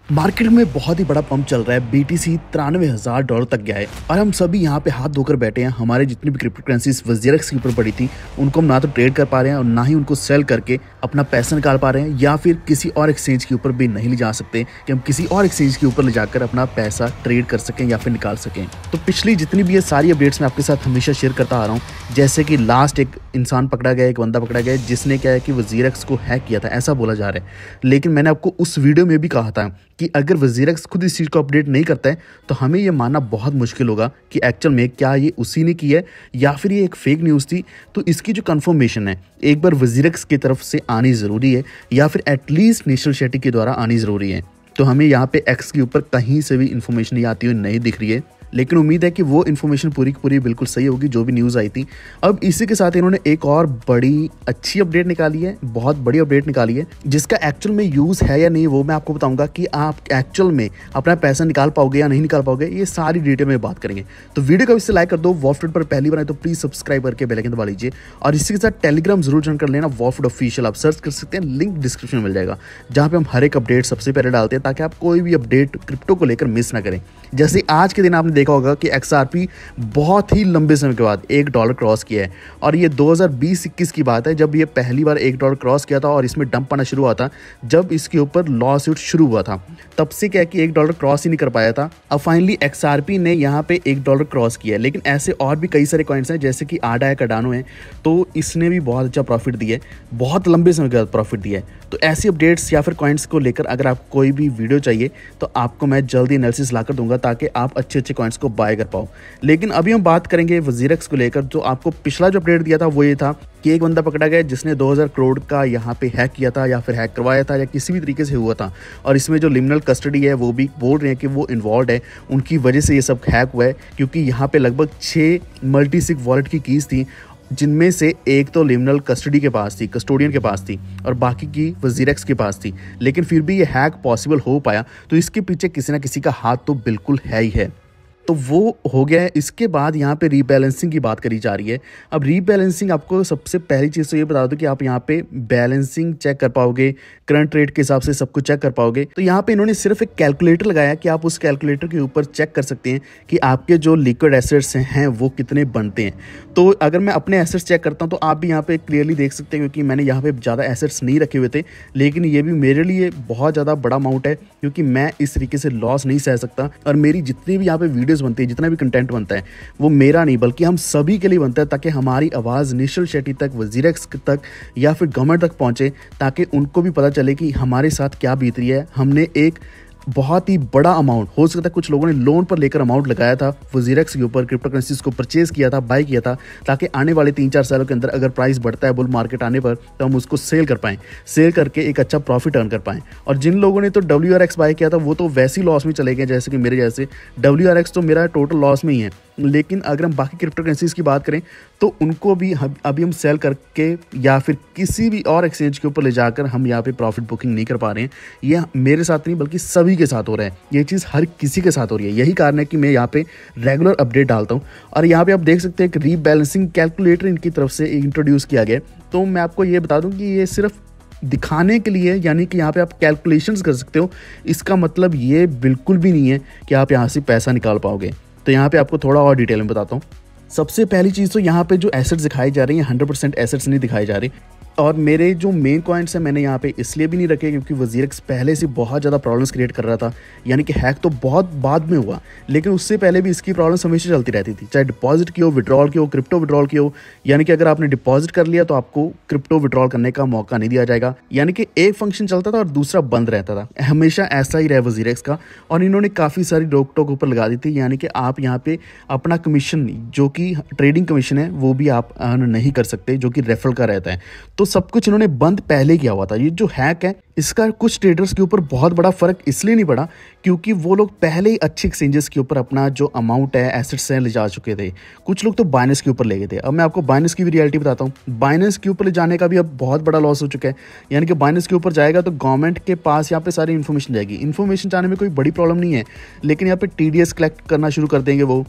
Market में बहुत ही बड़ा पंप चल रहा है। BTC $93,000 तक गया है और हम सभी यहाँ पे हाथ धोकर बैठे हैं। हमारे जितनी भी क्रिप्टो करेंसीज वज़ीरक्स के ऊपर पड़ी थी उनको हम ना तो ट्रेड कर पा रहे हैं और ना ही उनको सेल करके अपना पैसा निकाल पा रहे हैं, या फिर किसी और एक्सचेंज के ऊपर भी नहीं ले जा सकते कि हम किसी और एक्सचेंज के ऊपर ले जाकर अपना पैसा ट्रेड कर सकें या फिर निकाल सकें। तो पिछली जितनी भी ये सारी अपडेट्स मैं आपके साथ हमेशा शेयर करता आ रहा हूँ। जैसे कि लास्ट एक इंसान पकड़ा गया, एक बंदा पकड़ा गया जिसने क्या है कि वज़ीरक्स को हैक किया था, ऐसा बोला जा रहा है। लेकिन मैंने आपको उस वीडियो में भी कहा था कि अगर वज़ीरक्स खुद इस चीज़ को अपडेट नहीं करता है तो हमें ये मानना बहुत मुश्किल होगा कि एक्चुअल में क्या ये उसी ने की है या फिर ये एक फेक न्यूज़ थी। तो इसकी जो कंफर्मेशन है एक बार वज़ीरक्स की तरफ से आनी ज़रूरी है या फिर एटलीस्ट नेशनल शेट्टी के द्वारा आनी ज़रूरी है। तो हमें यहाँ पे एक्स के ऊपर कहीं से भी इंफॉर्मेशन ये आती हुई नहीं दिख रही है, लेकिन उम्मीद है कि वो इन्फॉर्मेशन पूरी की पूरी बिल्कुल सही होगी जो भी न्यूज़ आई थी। अब इसी के साथ इन्होंने एक और बड़ी अच्छी अपडेट निकाली है, बहुत बड़ी अपडेट निकाली है, जिसका एक्चुअल में यूज़ है या नहीं वो मैं आपको बताऊंगा कि आप एक्चुअल में अपना पैसा निकाल पाओगे या नहीं निकाल पाओगे, ये सारी डिटेल में बात करेंगे। तो वीडियो को इससे लाइक कर दो। वॉफिट पर पहली बार आए तो प्लीज़ सब्सक्राइब करके बेल आइकन दबा लीजिए और इसी के साथ टेलीग्राम जरूर ज्वाइन कर लेना। वॉफिट ऑफिशियल आप सर्च कर सकते हैं, लिंक डिस्क्रिप्शन में मिल जाएगा, जहाँ पे हम हर एक अपडेट सबसे पहले डालते हैं ताकि आप कोई भी अपडेट क्रिप्टो को लेकर मिस ना करें। जैसे आज के दिन आपने देखा होगा कि XRP बहुत ही लंबे समय के बाद $1 क्रॉस किया है और ये 2020-21 की बात है जब ये पहली बार $1 क्रॉस किया था और इसमें डंप आना शुरू हुआ था, जब इसके ऊपर लॉ सूट शुरू हुआ था। तब से क्या है कि $1 क्रॉस ही नहीं कर पाया था। अब फाइनली XRP ने यहाँ पे $1 क्रॉस किया है। लेकिन ऐसे और भी कई सारे कॉइन्स हैं जैसे कि ADA है, कार्डानो है, तो इसने भी बहुत अच्छा प्रॉफिट दिया है, बहुत लंबे समय के बाद प्रॉफिट दिया है। तो ऐसी अपडेट्स या फिर कॉइन्स को लेकर अगर आपको कोई भी वीडियो चाहिए तो आपको मैं जल्दी एनालिसिस ला कर दूंगा ताकि आप अच्छे अच्छे कॉइन्स को बाय कर पाओ। लेकिन अभी हम बात करेंगे वज़ीरक्स को लेकर। जो आपको पिछला जो अपडेट दिया था वो ये था कि एक बंदा पकड़ा गया जिसने 2000 करोड़ का यहाँ पे हैक किया था या फिर हैक करवाया था या किसी भी तरीके से हुआ था, और इसमें जो लिमिनल कस्टडी है वो भी बोल रहे हैं कि वो इन्वॉल्व है, उनकी वजह से ये सब हैक हुआ है। क्योंकि यहाँ पे लगभग 6 मल्टी-sig वॉलेट की कीज़ थी, जिनमें से एक तो लिमिनल कस्टडी के पास थी, कस्टोडियन के पास थी, और बाकी की वज़ीरक्स के पास थी। लेकिन फिर भी ये हैक पॉसिबल हो पाया, तो इसके पीछे किसी ना किसी का हाथ तो बिल्कुल है ही है। तो वो हो गया है। इसके बाद यहाँ पे रीबैलेंसिंग की बात करी जा रही है। अब रीबैलेंसिंग आपको सबसे पहली चीज़ तो ये बता दो कि आप यहाँ पे बैलेंसिंग चेक कर पाओगे, करंट रेट के हिसाब से सब कुछ चेक कर पाओगे। तो यहाँ पे इन्होंने सिर्फ एक कैलकुलेटर लगाया कि आप उस कैलकुलेटर के ऊपर चेक कर सकते हैं कि आपके जो लिक्विड एसेट्स हैं वो कितने बनते हैं। तो अगर मैं अपने एसेट्स चेक करता हूँ तो आप भी यहाँ पे क्लियरली देख सकते हैं, क्योंकि मैंने यहाँ पे ज़्यादा एसेट्स नहीं रखे हुए थे, लेकिन ये भी मेरे लिए बहुत ज़्यादा बड़ा अमाउंट है क्योंकि मैं इस तरीके से लॉस नहीं सह सकता। और मेरी जितनी भी यहाँ पे वीडियोस बनती है, जितना भी कंटेंट बनता है, वो मेरा नहीं बल्कि हम सभी के लिए बनता है, ताकि हमारी आवाज़ नेशनल शेट्टी तक, वज़ीरक्स तक या फिर गवर्नमेंट तक पहुँचे, ताकि उनको भी पता चले कि हमारे साथ क्या बीत रही है। हमने एक बहुत ही बड़ा अमाउंट, हो सकता है कुछ लोगों ने लोन पर लेकर अमाउंट लगाया था वज़ीरक्स के ऊपर, क्रिप्टो करेंसीज को परचेज किया था, बाय किया था, ताकि आने वाले 3-4 सालों के अंदर अगर प्राइस बढ़ता है बुल मार्केट आने पर तो हम उसको सेल कर पाएँ, सेल करके एक अच्छा प्रॉफिट अर्न कर पाएँ। और जिन लोगों ने तो WRX बाय किया था वो तो वैसे ही लॉस में चले गए, जैसे कि मेरे जैसे। WRX तो मेरा टोटल लॉस में ही है। लेकिन अगर हम बाकी क्रिप्टो करेंसीज की बात करें तो उनको भी अभी हम सेल करके या फिर किसी भी और एक्सचेंज के ऊपर ले जाकर हम यहाँ पे प्रॉफिट बुकिंग नहीं कर पा रहे हैं। ये मेरे साथ नहीं बल्कि सभी के साथ हो रहा है, ये चीज़ हर किसी के साथ हो रही है। यही कारण है कि मैं यहाँ पे रेगुलर अपडेट डालता हूँ। और यहाँ पे आप देख सकते हैं कि रीबैलेंसिंग कैलकुलेटर इनकी तरफ से इंट्रोड्यूस किया गया। तो मैं आपको ये बता दूँ कि ये सिर्फ दिखाने के लिए, यानी कि यहाँ पे आप कैलकुलेशंस कर सकते हो, इसका मतलब ये बिल्कुल भी नहीं है कि आप यहाँ से पैसा निकाल पाओगे। तो यहाँ पे आपको थोड़ा और डिटेल में बताता हूँ। सबसे पहली चीज़ तो यहाँ पे जो एसेट्स दिखाई जा रही हैं 100% एसेट्स नहीं दिखाई जा रही। और मेरे जो मेन कॉइन्स हैं मैंने यहाँ पे इसलिए भी नहीं रखे क्योंकि वज़ीरक्स पहले से बहुत ज़्यादा प्रॉब्लम्स क्रिएट कर रहा था। यानी कि हैक तो बहुत बाद में हुआ, लेकिन उससे पहले भी इसकी प्रॉब्लम्स हमेशा चलती रहती थी, चाहे डिपॉजिट की हो, विड्रॉल की हो, क्रिप्टो विड्रॉल की हो। यानी कि अगर आपने डिपॉजिट कर लिया तो आपको क्रिप्टो विड्रॉल करने का मौका नहीं दिया जाएगा। यानी कि एक फंक्शन चलता था और दूसरा बंद रहता था, हमेशा ऐसा ही रहा वज़ीरक्स का। और इन्होंने काफ़ी सारी रोक टोक ऊपर लगा दी थी, यानी कि आप यहाँ पे अपना कमीशन जो कि ट्रेडिंग कमीशन है वो भी आप अर्न नहीं कर सकते, जो कि रेफरल का रहता है। तो सब कुछ इन्होंने बंद पहले किया हुआ था। ये जो हैक है इसका कुछ ट्रेडर्स के ऊपर बहुत बड़ा फर्क इसलिए नहीं पड़ा क्योंकि वो लोग पहले ही अच्छे एक्सचेंजेस के ऊपर अपना जो अमाउंट है, एसेट्स हैं, ले जा चुके थे। कुछ लोग तो बाइनेंस के ऊपर ले गए थे। अब मैं आपको बाइनेंस की भी रियलिटी बताता हूँ। बाइनेंस के ऊपर ले जाने का भी अब बहुत बड़ा लॉस हो चुका है। यानी कि बाइनेंस के ऊपर जाएगा तो गवर्नमेंट के पास यहाँ पे सारी इन्फॉर्मेशन जाएगी। इन्फॉर्मेशन जाने में कोई बड़ी प्रॉब्लम नहीं है, लेकिन यहाँ पे TDS कलेक्ट करना शुरू कर देंगे, वो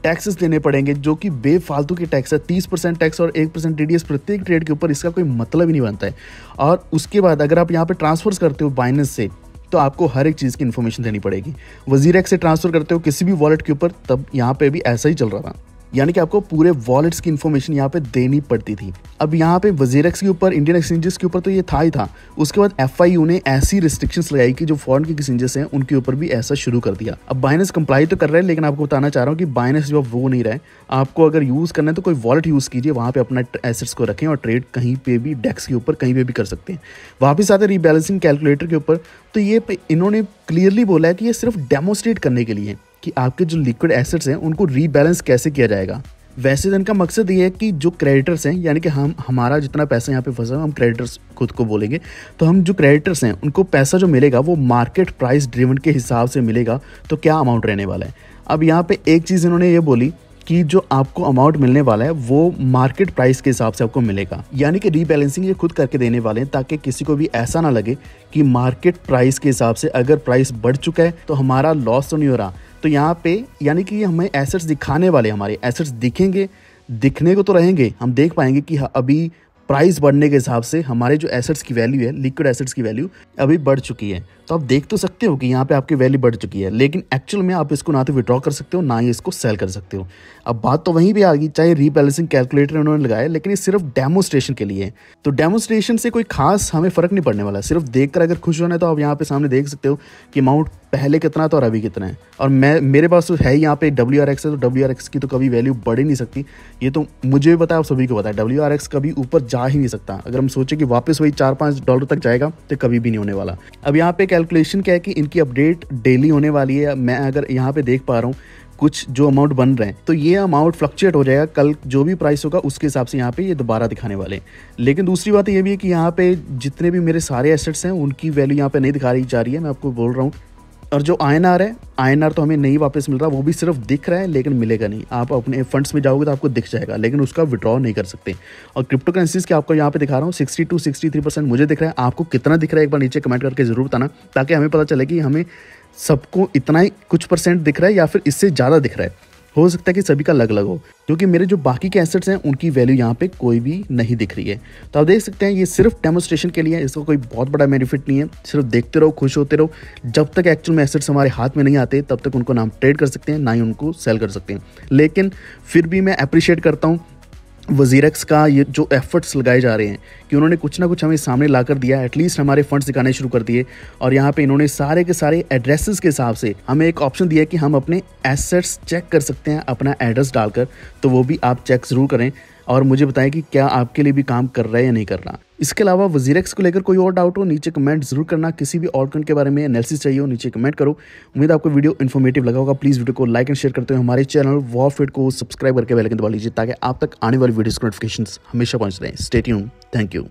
टैक्सेस देने पड़ेंगे जो कि बेफालतू के टैक्स है। 30% टैक्स और 1% TDS प्रत्येक ट्रेड के ऊपर, इसका कोई मतलब ही नहीं बनता है। और उसके बाद अगर आप यहाँ पे ट्रांसफर्स करते हो बाइनेंस से तो आपको हर एक चीज़ की इन्फॉर्मेशन देनी पड़ेगी। वजीरेक्स से ट्रांसफर करते हो किसी भी वॉलेट के ऊपर, तब यहाँ पे भी ऐसा ही चल रहा था, यानी कि आपको पूरे वॉलेट्स की इन्फॉर्मेशन यहाँ पे देनी पड़ती थी। अब यहाँ पे वजीरेक्स के ऊपर, इंडियन एक्सचेंजेस के ऊपर तो ये था ही था। उसके बाद FIU ने ऐसी रिस्ट्रिक्शंस लगाई कि जो फॉरेन के एक्सचेंजेस हैं उनके ऊपर भी ऐसा शुरू कर दिया। अब बाइनेंस कंप्लाई तो कर रहे हैं, लेकिन आपको बताना चाह रहा हूँ कि बाइनेंस जो वो नहीं रहे। आपको अगर यूज़ करना है तो कोई वॉलेट यूज़ कीजिए, वहाँ पे अपना एसेट्स को रखें और ट्रेड कहीं पे भी, डेक्स के ऊपर कहीं पे भी कर सकते हैं। वापस आते रीबैलेंसिंग कैलकुलेटर के ऊपर, तो ये इन्होंने क्लियरली बोला है कि ये सिर्फ डेमोस्ट्रेट करने के लिए कि आपके जो लिक्विड एसेट्स हैं उनको रीबैलेंस कैसे किया जाएगा। वैसे इनका मकसद ये है कि जो क्रेडिटर्स हैं, यानी कि हमारा जितना पैसा यहाँ पे फंसा है, हम क्रेडिटर्स खुद को बोलेंगे, तो हम जो क्रेडिटर्स हैं उनको पैसा जो मिलेगा वो मार्केट प्राइस ड्रिवन के हिसाब से मिलेगा। तो क्या अमाउंट रहने वाला है? अब यहाँ पे एक चीज़ इन्होंने ये बोली कि जो आपको अमाउंट मिलने वाला है वो मार्केट प्राइस के हिसाब से आपको मिलेगा, यानी कि रीबैलेंसिंग ये खुद करके देने वाले हैं, ताकि किसी को भी ऐसा ना लगे कि मार्केट प्राइस के हिसाब से अगर प्राइस बढ़ चुका है तो हमारा लॉस तो नहीं हो रहा। तो यहाँ पे यानी कि हमें एसेट्स दिखाने वाले, हमारे एसेट्स दिखेंगे, दिखने को तो रहेंगे, हम देख पाएंगे कि अभी प्राइस बढ़ने के हिसाब से हमारे जो एसेट्स की वैल्यू है, लिक्विड एसेट्स की वैल्यू अभी बढ़ चुकी है। तो आप देख तो सकते हो कि यहाँ पे आपकी वैल्यू बढ़ चुकी है, लेकिन एक्चुअल में आप इसको ना तो विड्रॉ कर सकते हो ना ही इसको सेल कर सकते हो। अब बात तो वहीं भी आ गई, चाहे रीबैलेंसिंग कैलकुलेटर उन्होंने लगाया, लेकिन ये सिर्फ डेमोस्ट्रेशन के लिए है। तो डेमोस्ट्रेशन से कोई खास हमें फ़र्क नहीं पड़ने वाला। सिर्फ देखकर अगर खुश होना है तो आप यहाँ पे सामने देख सकते हो कि अमाउंट पहले कितना था और अभी कितना है। और मेरे पास तो है ही यहाँ पे WRX है, तो WRX की तो कभी वैल्यू बढ़ ही नहीं सकती। ये तो मुझे भी पता है, आप सभी को पता है, WRX कभी ऊपर जा ही नहीं सकता। अगर हम सोचें कि वापस वही $4-5 तक जाएगा तो कभी भी नहीं होने वाला। अब यहाँ पे कैलकुलेशन क्या है कि इनकी अपडेट डेली होने वाली है। मैं अगर यहाँ पे देख पा रहा हूँ कुछ जो अमाउंट बन रहे हैं, तो ये अमाउंट फ्लक्चुएट हो जाएगा। कल जो भी प्राइस होगा उसके हिसाब से यहाँ पे ये दोबारा दिखाने वाले हैं। लेकिन दूसरी बात ये भी है कि यहाँ पे जितने भी मेरे सारे एसेट्स हैं उनकी वैल्यू यहाँ पे नहीं दिखा रही जा रही है, मैं आपको बोल रहा हूँ। और जो INR है, INR तो हमें नहीं वापस मिल रहा, वो भी सिर्फ दिख रहा है लेकिन मिलेगा नहीं। आप अपने फंड्स में जाओगे तो आपको दिख जाएगा, लेकिन उसका विड्रॉ नहीं कर सकते। और क्रिप्टो करेंसीज के आपको यहाँ पे दिखा रहा हूँ 62-63% मुझे दिख रहा है। आपको कितना दिख रहा है एक बार नीचे कमेंट करके जरूर बताना, ताकि हमें पता चले कि हमें सबको इतना ही कुछ परसेंट दिख रहा है या फिर इससे ज़्यादा दिख रहा है। हो सकता है कि सभी का अलग अलग हो, क्योंकि मेरे जो बाकी के एसेट्स हैं उनकी वैल्यू यहाँ पे कोई भी नहीं दिख रही है। तो आप देख सकते हैं ये सिर्फ डेमोस्ट्रेशन के लिए है, इसका कोई बहुत बड़ा बेनिफिट नहीं है। सिर्फ देखते रहो, खुश होते रहो। जब तक एक्चुअल में एसेट्स हमारे हाथ में नहीं आते तब तक उनको ना हम ट्रेड कर सकते हैं ना ही उनको सेल कर सकते हैं। लेकिन फिर भी मैं अप्रिशिएट करता हूँ वजीरेक्स का ये जो एफर्ट्स लगाए जा रहे हैं कि उन्होंने कुछ ना कुछ हमें सामने ला कर दिया, एटलीस्ट हमारे फंड्स दिखाने शुरू कर दिए। और यहाँ पे इन्होंने सारे के सारे एड्रेसेस के हिसाब से हमें एक ऑप्शन दिया कि हम अपने एसेट्स चेक कर सकते हैं अपना एड्रेस डालकर। तो वो भी आप चेक ज़रूर करें और मुझे बताएं कि क्या आपके लिए भी काम कर रहा है या नहीं कर रहा। इसके अलावा वजीरेक्स को लेकर कोई और डाउट हो नीचे कमेंट जरूर करना। किसी भी और के बारे में एनालिसिस चाहिए हो नीचे कमेंट करो। उम्मीद आपको वीडियो इन्फॉर्मेटिव लगा होगा। प्लीज़ वीडियो को लाइक एंड शेयर करते हुए हमारे चैनल वॉरफिट को सब्सक्राइब करके बेल आइकन दबा लीजिए, ताकि आप तक आने वाली वीडियोस के नोटिफिकेशंस हमेशा पहुंच रहे हैं। Stay tuned, thank you.